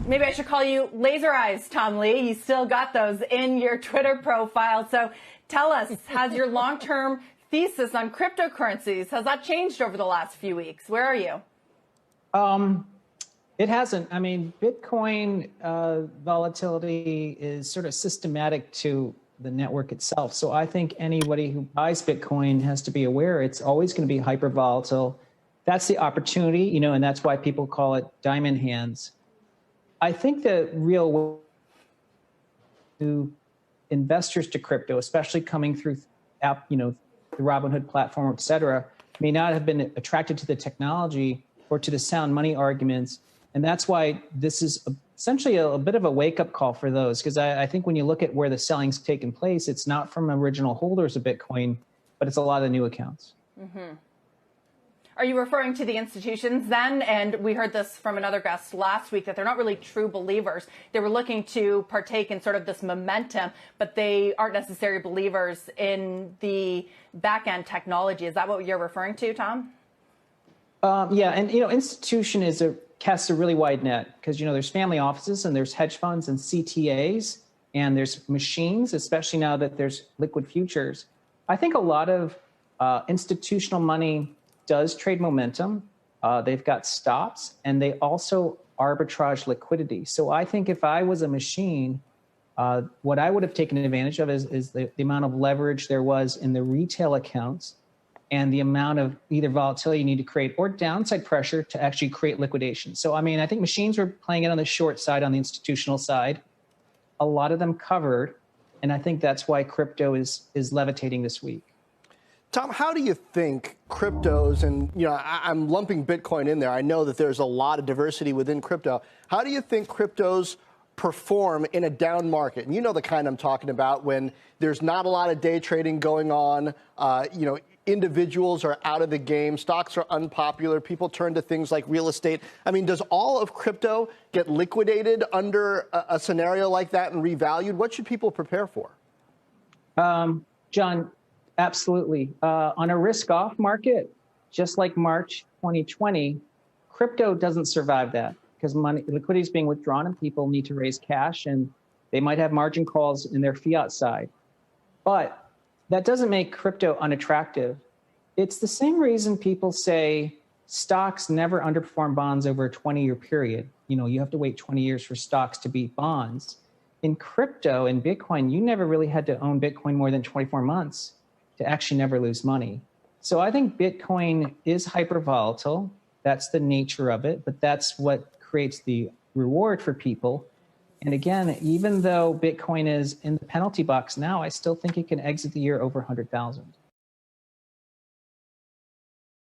Maybe I should call you Laser Eyes, Tom Lee. You still got those in your Twitter profile. So tell us, has your long-term thesis on cryptocurrencies, has that changed over the last few weeks? Where are you? It hasn't. I mean, Bitcoin volatility is sort of systematic to the network itself. So I think anybody who buys Bitcoin has to be aware it's always going to be hyper volatile. That's the opportunity, you know, and that's why people call it diamond hands. I think the real to investors to crypto, especially coming through the Robinhood platform, et cetera, may not have been attracted to the technology or to the sound money arguments. And that's why this is essentially a bit of a wake-up call for those, because I think when you look at where the selling's taken place, it's not from original holders of Bitcoin, but it's a lot of new accounts. Mm-hmm. Are you referring to the institutions then? And we heard this from another guest last week, that they're not really true believers. They were looking to partake in sort of this momentum, but they aren't necessarily believers in the back-end technology. Is that what you're referring to, Tom? Yeah, and institution casts a really wide net, because there's family offices and there's hedge funds and CTAs and there's machines, especially now that there's liquid futures. I think a lot of institutional money does trade momentum. They've got stops, and they also arbitrage liquidity. So I think if I was a machine, what I would have taken advantage of is the amount of leverage there was in the retail accounts and the amount of either volatility you need to create or downside pressure to actually create liquidation. So, I mean, I think machines were playing it on the short side, on the institutional side. A lot of them covered, and I think that's why crypto is levitating this week. Tom, how do you think cryptos, and I'm lumping Bitcoin in there. I know that there's a lot of diversity within crypto. How do you think cryptos perform in a down market? And you know the kind I'm talking about, when there's not a lot of day trading going on, individuals are out of the game, stocks are unpopular, people turn to things like real estate. I mean, does all of crypto get liquidated under a scenario like that and revalued? What should people prepare for? John, absolutely. On a risk-off market, just like March 2020, crypto doesn't survive that, because liquidity is being withdrawn and people need to raise cash, and they might have margin calls in their fiat side. But that doesn't make crypto unattractive. It's the same reason people say stocks never underperform bonds over a 20-year period. You have to wait 20 years for stocks to beat bonds. In crypto and Bitcoin, you never really had to own Bitcoin more than 24 months to actually never lose money. So I think Bitcoin is hyper volatile. That's the nature of it, but that's what creates the reward for people. And again, even though Bitcoin is in the penalty box now, I still think it can exit the year over 100,000.